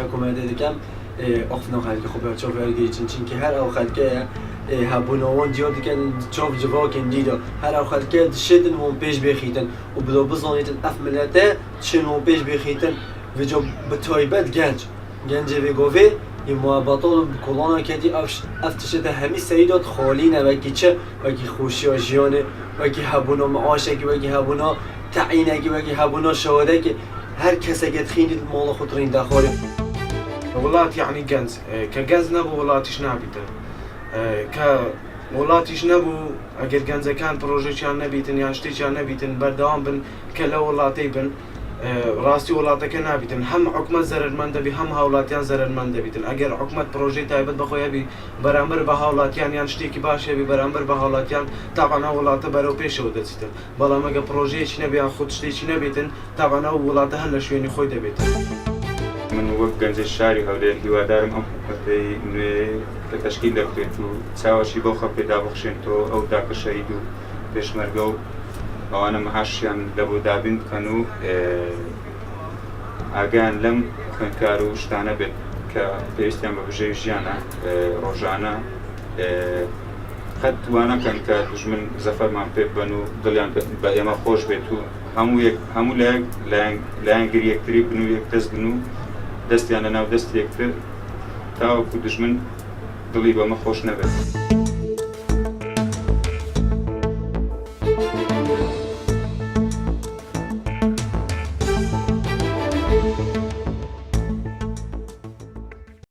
حکومت دکم آخفنا خلق خوبه چوب ورگی چون که هر خلقه هبونوان دیار دیگه چوب جواکن دیدا هر خلقه شدن و پیش بخیتن و بلا بزانیتن اف ملته چنو پیش بخیتن و جو بتایبت گنج و گوه این محبطات کلانا کدی افتشده همی سیدات خالی نه وکی چه وکی خوشی آجیانه وکی هبونا معاشه که وکی هبونا تعیینه که وکی هبونا شهاده که هر کسی که تخینید مال خود رین دخواره ولات يعني جنز كجنز نبو ولاتش نابيته كولاتش نبو اگر جنز كان بروجي كان نبيتن يعني شتي كان نبيتن بردوام بن كلا ولاتي بن راستي ولاتك نابيتن هم حكومة زررمند بي هم هاولاتيان زررمند بيتن اگر حكومة بروجي تايبت بخويا بي برامبر بهاولاتيان يعني شتي كي باشه بي برامبر بهاولاتيان طبعا هاولات برو پیش ودتن بلا مگه بروجي چ نبي خود شتي چ نبيتن طبعا هاولات هل شويني خوي دبيتن من وەک گەنجە شاری هەولێر هیوادارم ئەم حکومەتەی نوێ کە تەشکیل دەکرێت و چاوەشی بۆ خەڵک پێدا بخشێنەوە ئەو داکە شەهید و پێشمەرگە و ئەوانە مەحاشیان لە بۆ دابین بکەن و ئاگیان لەم خوێندکار و شتانە بێت کە پێویستیان بە بژێوی ژیانە ڕۆژانە قەت توانەکەن کە دوژمن زەفەرمان پێ ببەن و دڵیان بە ئێمە خۆش بێت و هەموو لایەنگری یەکتری بن و یەک دەست بن و دەستیان لە ناو دەستی یەکتر تاوەکو دوژمن دڵی بەمە خۆش نەبێت.